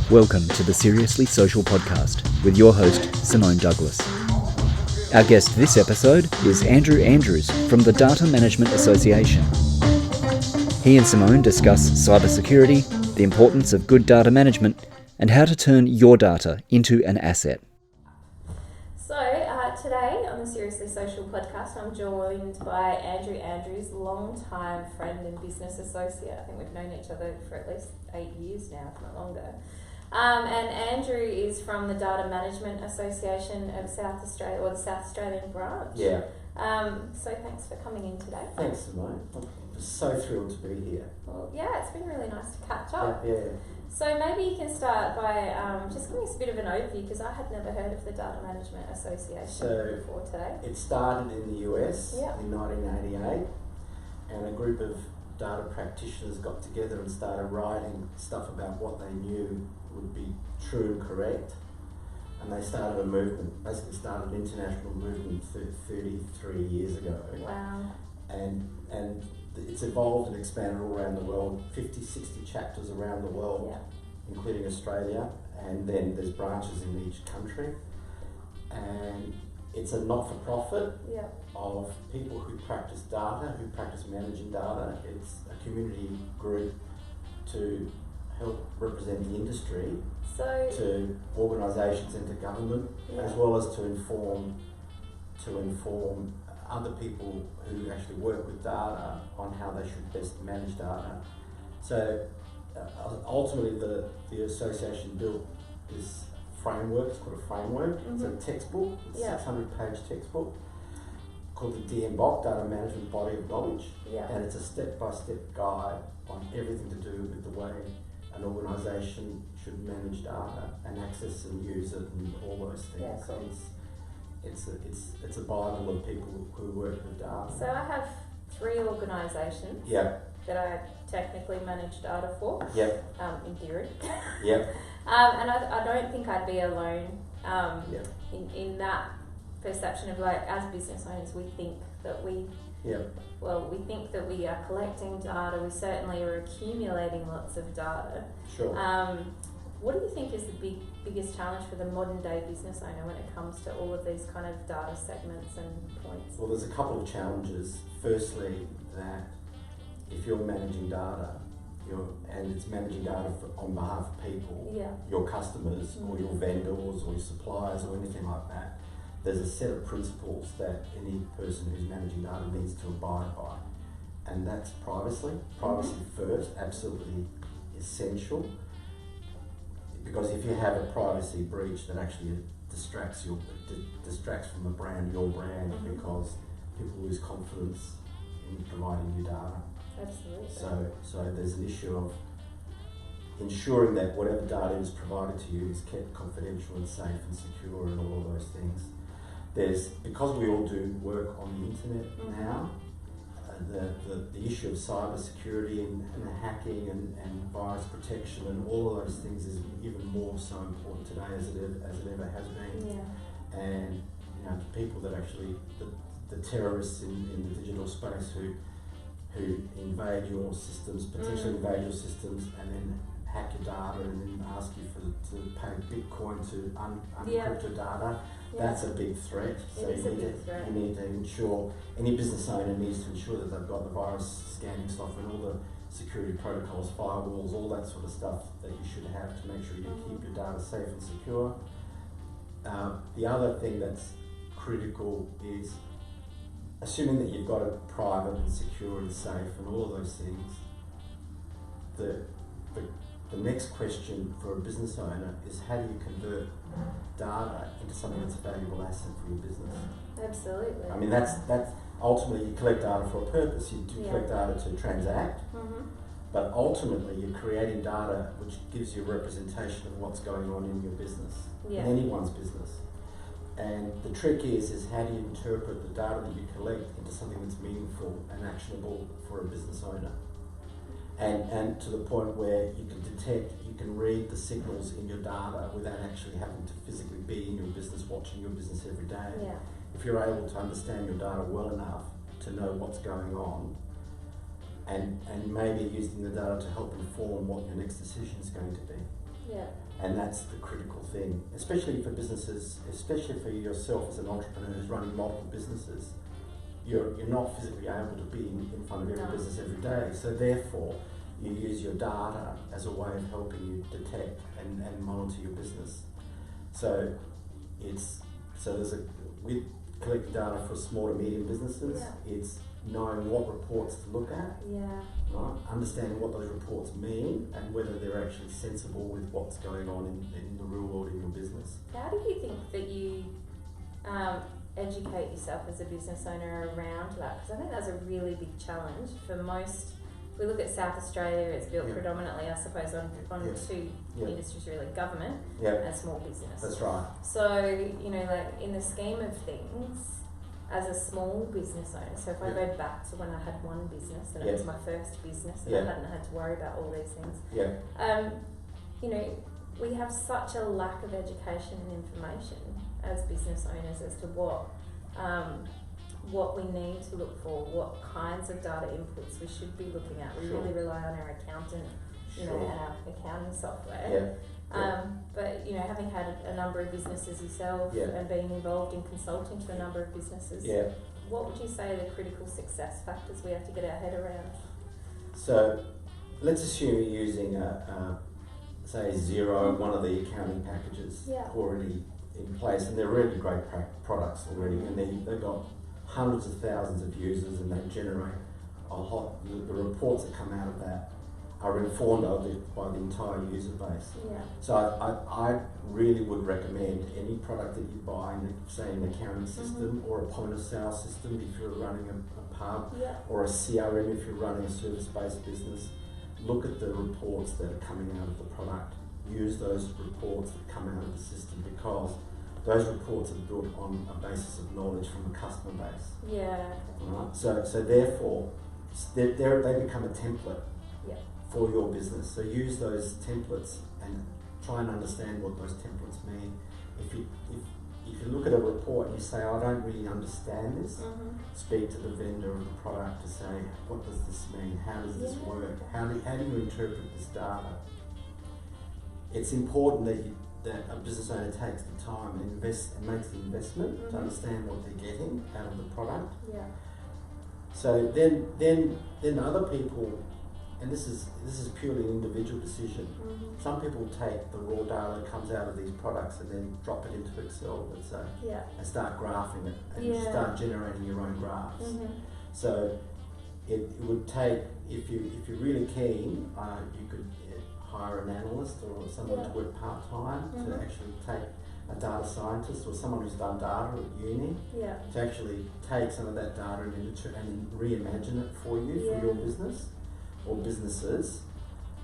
Welcome to the Seriously Social podcast with your host, Simone Douglas. Our guest this episode is Andrew Andrews from the Data Management Association. He and Simone discuss cybersecurity, the importance of good data management, and how to turn your data into an asset. Today on the Seriously Social podcast, I'm joined by Andrew Andrews, long-time friend and business associate. I think we've known each other for at least 8 years now, if not longer. And Andrew is from the Data Management Association of South Australia, or the South Australian branch. Yeah. So thanks for coming in today. Thanks, Simone. I'm so thrilled to be here. Well, yeah, it's been really nice to catch up. Yeah. So maybe you can start by just giving us a bit of an overview, because I had never heard of the Data Management Association before today. It started in the US in 1988, and a group of data practitioners got together and started writing stuff about what they knew would be true and correct. And they started a movement, basically started an international movement 33 years ago. Wow. And it's evolved and expanded all around the world, 50, 60 chapters around the world, including Australia, and then there's branches in each country. And it's a not-for-profit of people who practice data, who practice managing data. It's a community group to help represent the industry, to organisations and to government, as well as to inform other people who actually work with data on how they should best manage data. So ultimately the association built this framework. It's called a framework. It's a textbook, it's a 600-page textbook called the DMBOK, Data Management Body of Knowledge, and it's a step-by-step guide on everything to do with the way an organisation should manage data and access and use it and all those things. Yeah, cool. It's a bible of people who work with data. So I have 3 organisations that I technically manage data for. In theory. And I don't think I'd be alone in that perception of, like, as business owners, we think that we think that we are collecting data. We certainly are accumulating lots of data. Sure. What do you think is the biggest challenge for the modern day business owner when it comes to all of these kind of data segments and points? Well, there's a couple of challenges. Firstly, that if you're managing data, and it's managing data on behalf of people, your customers or your vendors or your suppliers or anything like that, there's a set of principles that any person who's managing data needs to abide by. And that's privacy. Privacy first, absolutely essential. Because if you have a privacy breach that actually distracts from the brand, your brand, because people lose confidence in providing you data. Absolutely. So there's an issue of ensuring that whatever data is provided to you is kept confidential and safe and secure and all of those things. Because we all do work on the internet now, the issue of cybersecurity and hacking and virus protection and all of those things is even more so important today as it ever has been. And the people that actually the terrorists in the digital space who invade your systems, potentially invade your systems, and then hack your data and then ask you to pay Bitcoin to unencrypt your data. That's a big threat. So you need to ensure, any business owner needs to ensure that they've got the virus scanning software and all the security protocols, firewalls, all that sort of stuff that you should have to make sure you keep your data safe and secure. The other thing that's critical is assuming that you've got it private and secure and safe and all of those things. The next question for a business owner is, how do you convert data into something that's a valuable asset for your business? Absolutely. I mean, that's ultimately, you collect data for a purpose. You collect data to transact, but ultimately you're creating data which gives you a representation of what's going on in your business, in anyone's business. And the trick is how do you interpret the data that you collect into something that's meaningful and actionable for a business owner? And to the point where you can detect, you can read the signals in your data without actually having to physically be in your business, watching your business every day. If you're able to understand your data well enough to know what's going on, and maybe using the data to help inform what your next decision is going to be. And that's the critical thing, especially for businesses, especially for yourself as an entrepreneur who's running multiple businesses. You're not physically able to be in front of every business every day. So therefore, you use your data as a way of helping you detect and monitor your business. So with collecting data for small to medium businesses, it's knowing what reports to look at, right? Understanding what those reports mean and whether they're actually sensible with what's going on in the real world in your business. How do you think that you educate yourself as a business owner around that? Because I think that's a really big challenge for most. If we look at South Australia, it's built predominantly, I suppose, on two industries really, government and small business. That's right. So, like in the scheme of things, as a small business owner, so if I go back to when I had one business and it was my first business and I hadn't had to worry about all these things, we have such a lack of education and information as business owners as to what we need to look for, what kinds of data inputs we should be looking at. We really rely on our accountant, and our accounting software. But having had a number of businesses yourself and being involved in consulting to a number of businesses, what would you say are the critical success factors we have to get our head around? So let's assume you're using say Xero, one of the accounting packages already in place, and they're really great products already, and they've got hundreds of thousands of users, and they generate the reports that come out of that are informed by the entire user base. So I really would recommend any product that you buy, say an accounting system or a point of sale system if you're running a pub, or a CRM if you're running a service-based business. Look at the reports that are coming out of the product. Use those reports that come out of the system, because those reports are built on a basis of knowledge from the customer base. Right? So therefore, they become a template for your business. So use those templates and try and understand what those templates mean. If you look at a report and you say, I don't really understand this, speak to the vendor of the product to say, what does this mean? How does this work? How do you interpret this data? It's important that a business owner takes the time and makes the investment to understand what they're getting out of the product. So then other people, and this is purely an individual decision. Some people take the raw data that comes out of these products and then drop it into Excel, let's say, and start graphing it and start generating your own graphs. So it would take, if you're really keen, you could hire an analyst or someone to work part-time to actually take a data scientist or someone who's done data at uni to actually take some of that data and reimagine it for you for your business or businesses.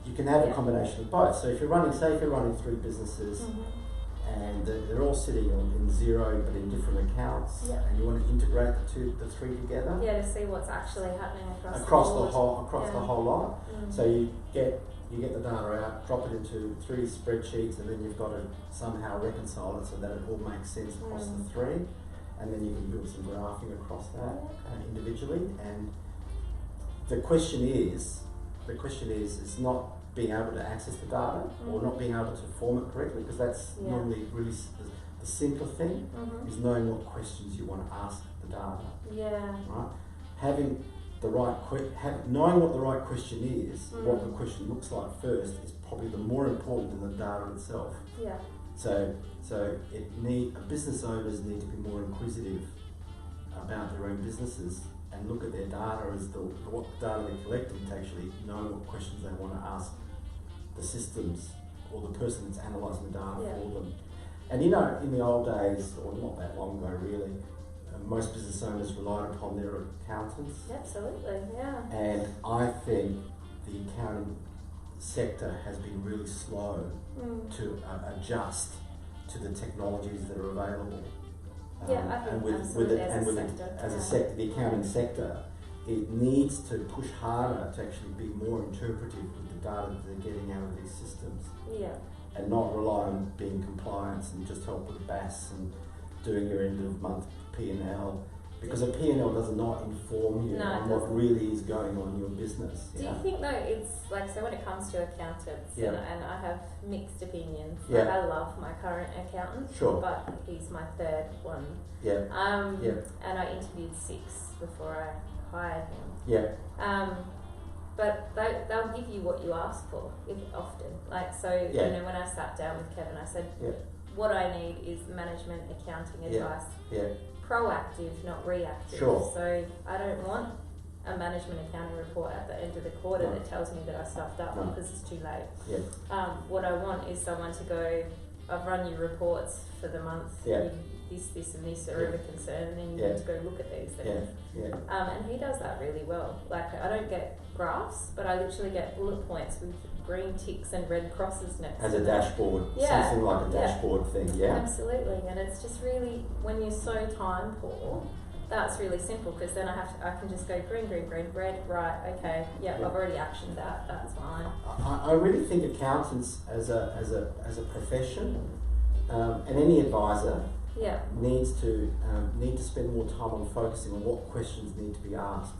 You can have a combination of both. So if you're running 3 businesses and they're all sitting in Xero but in different accounts, and you want to integrate the 3 together. To see what's actually happening across the whole lot. So you get the data out, drop it into 3 spreadsheets, and then you've got to somehow reconcile it so that it all makes sense across the 3, and then you can build some graphing across that individually. And the question is, it's not being able to access the data or not being able to form it correctly, because that's normally really the simpler thing, is knowing what questions you want to ask the data. Right? Knowing what the right question is, what the question looks like first, is probably the more important than the data itself. So business owners need to be more inquisitive about their own businesses and look at their data as what data they're collecting, to actually know what questions they want to ask the systems or the person that's analysing the data for them. And in the old days, or not that long ago really, most business owners relied upon their accountants. Absolutely, And I think the accounting sector has been really slow to adjust to the technologies that are available. I think as a sector, the accounting sector, it needs to push harder to actually be more interpretive with the data that they're getting out of these systems. And not rely on being compliance and just help with BAS and doing your end of month P&L. Because a P&L does not inform you on what really is going on in your business. Do you think though it's like, so when it comes to accountants, and I have mixed opinions. Yeah. Like I love my current accountant, but he's my third one. Yeah. And I interviewed 6 before I hired him. Yeah. But they'll give you what you ask for, often. Like, so, you know, when I sat down with Kevin, I said, what I need is management accounting advice. Proactive, not reactive. So I don't want a management accounting report at the end of the quarter that tells me that I stuffed up because it's too late. What I want is someone to go, I've run your reports for the month. This and this are of a concern, and then you need to go look at these things. And he does that really well. Like, I don't get graphs, but I literally get bullet points with green ticks and red crosses next as to a dashboard. Something like a dashboard thing. Absolutely. And it's just really, when you're so time poor, that's really simple, because then I can just go green, red, right, okay, I've already actioned that, that's fine. I really think accountants as a profession, and any advisor need to spend more time on focusing on what questions need to be asked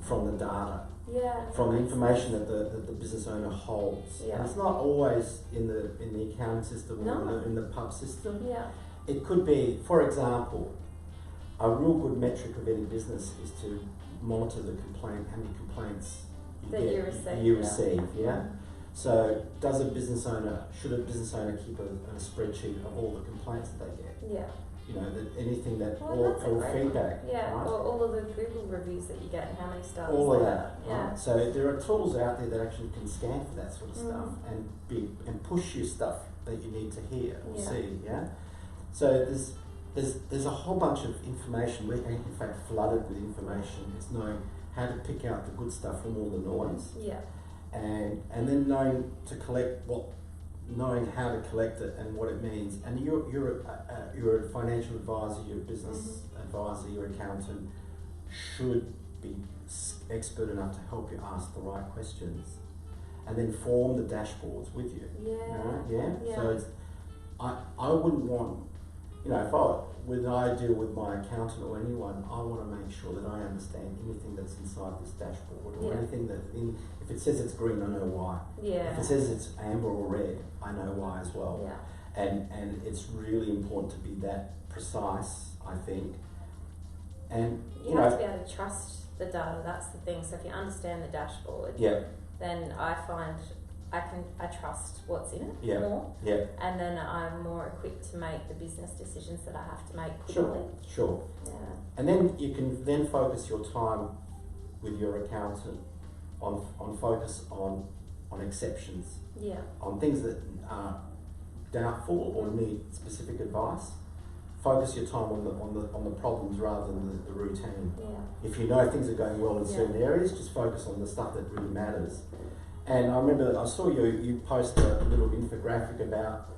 from the data, from the information that the business owner holds. And it's not always in the accounting system or in the pub system. It could be, for example, a real good metric of any business is to monitor the complaint, how many complaints you receive. So should a business owner keep a spreadsheet of all the complaints that they get? You know, anything that, or feedback. Right? Or all of the Google reviews that you get and how many stars. All of that. Right? So there are tools out there that actually can scan for that sort of stuff and push you stuff that you need to hear or see. So there's a whole bunch of information. We're in fact flooded with information. It's knowing how to pick out the good stuff from all the noise. And then knowing how to collect it and what it means. And you're a financial advisor, you're a business advisor, you're an accountant, should be expert enough to help you ask the right questions, and then form the dashboards with you. So it's, I wouldn't want, when I deal with my accountant or anyone, I want to make sure that I understand anything that's inside this dashboard, or anything that if it says it's green, I know why. If it says it's amber or red, I know why as well. And it's really important to be that precise, I think. And you have to be able to trust the data. That's the thing. So if you understand the dashboard, then I find I trust what's in it more. And then I'm more equipped to make the business decisions that I have to make quickly. Sure. And then you can then focus your time with your accountant on focus on exceptions. On things that are doubtful or need specific advice. Focus your time on the problems rather than the routine. If you know things are going well in certain areas, just focus on the stuff that really matters. And I remember I saw you post a little infographic about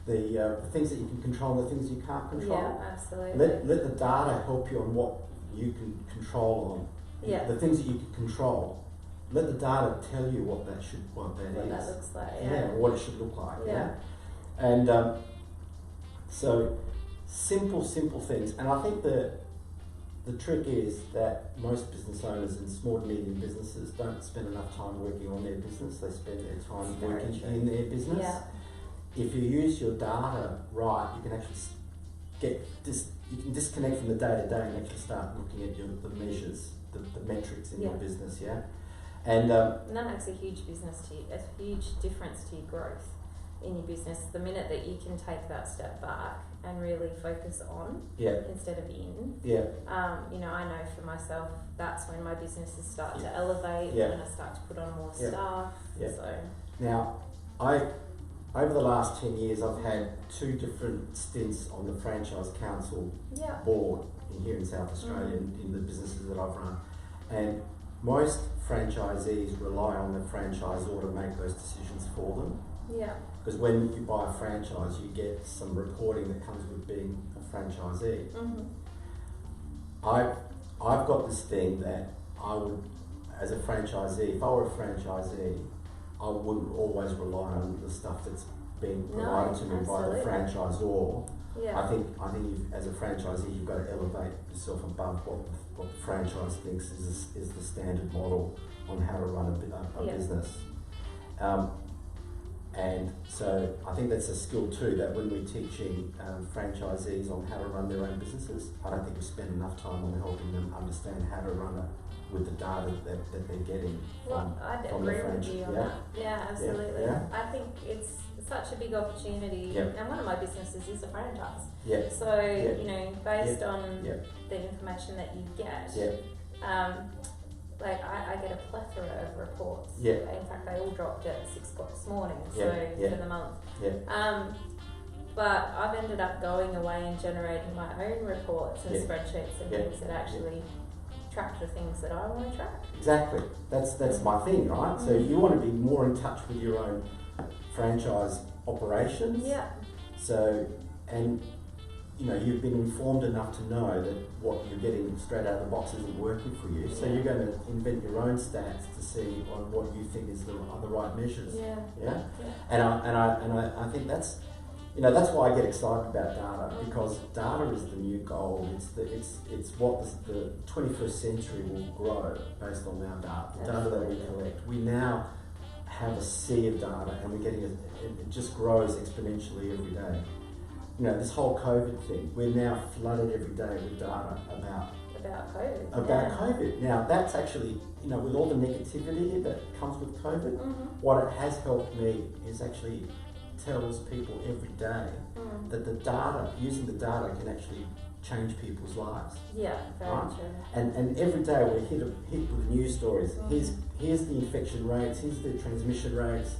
the things that you can control and the things you can't control. Absolutely. Let the data help you on what you can control on. The things that you can control. Let the data tell you what that is. What that looks like. What it should look like. And so simple things. And I think the trick is that most business owners and small to medium businesses don't spend enough time working on their business. They spend their time working in their business. If you use your data right, you can actually you can disconnect from the day to day and actually start looking at the measures, the metrics in your business. And that makes a huge difference to your growth in your business. The minute that you can take that step back and really focus on instead of in. I know for myself, that's when my businesses start to elevate, when I start to put on more staff. So now, over the last 10 years, I've had 2 different stints on the Franchise Council board here in South Australia in the businesses that I've run. And most franchisees rely on the franchisor to make those decisions for them. Because when you buy a franchise, you get some reporting that comes with being a franchisee. I've got this thing that I would, as a franchisee, if I were a franchisee, I wouldn't always rely on the stuff that's being provided to me by the franchisor. Yeah. I think as a franchisee, you've got to elevate yourself above what the franchise thinks is the standard model on how to run a business. And so I think that's a skill too, that when we're teaching franchisees on how to run their own businesses, I don't think we spend enough time on helping them understand how to run it with the data that they're getting from the franchise. Yeah, absolutely. Yeah. I think it's such a big opportunity, and one of my businesses is a franchise. Yeah. So, you know, based on the information that you get, like I get a plethora of reports. Yeah. In fact, they all dropped at 6 o'clock this morning, for the month. Yeah. But I've ended up going away and generating my own reports and spreadsheets and things that actually track the things that I want to track. Exactly. That's my thing, right? So you want to be more in touch with your own franchise operations. Yeah. So, and you know, you've been informed enough to know that what you're getting straight out of the box isn't working for you. So you're going to invent your own stats to see on what you think is the right measures. Yeah. And I think that's, you know, that's why I get excited about data, because data is the new gold. It's what the 21st century will grow based on our data, the data that we collect. We now have a sea of data, and we're getting it just grows exponentially every day. You know, this whole COVID thing, we're now flooded every day with data about COVID. COVID. Now that's actually, you know, with all the negativity that comes with COVID, what it has helped me is actually tells people every day that the data, using the data, can actually change people's lives. Yeah, very true. And every day we're hit with news stories. Here's the infection rates, here's the transmission rates.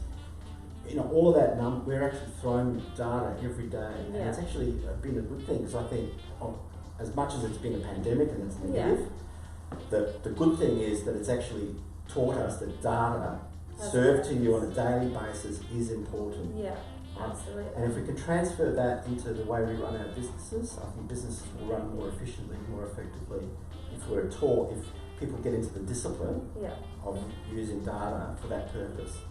You know, all of that we're actually throwing data every day, and it's actually been a good thing, because I think as much as it's been a pandemic and it's negative, the good thing is that it's actually taught us that data served to you on a daily basis is important. Yeah, absolutely. And if we can transfer that into the way we run our businesses, I think businesses will run more efficiently, more effectively. If people get into the discipline of using data for that purpose.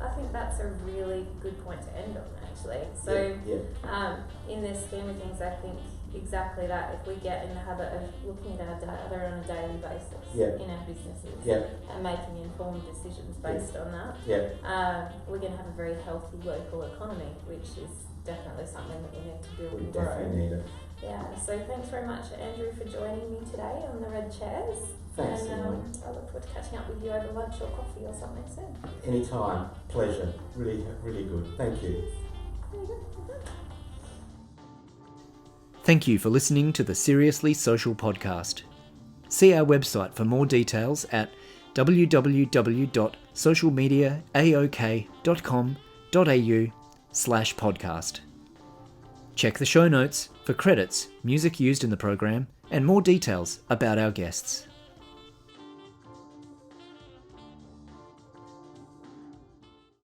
I think that's a really good point to end on, actually. So, in this scheme of things, I think exactly that. If we get in the habit of looking at our data on a daily basis in our businesses and making informed decisions based on that, we're going to have a very healthy local economy, which is definitely something that we need to build and grow. We definitely need it. Yeah, so thanks very much, Andrew, for joining me today on the red chairs. Thanks, and Simone. I look forward to catching up with you over lunch or coffee or something soon. Anytime. Pleasure. Really, really good. Thank you. Thank you for listening to the Seriously Social podcast. See our website for more details at www.socialmediaaok.com.au/podcast. Check the show notes for credits, music used in the program, and more details about our guests.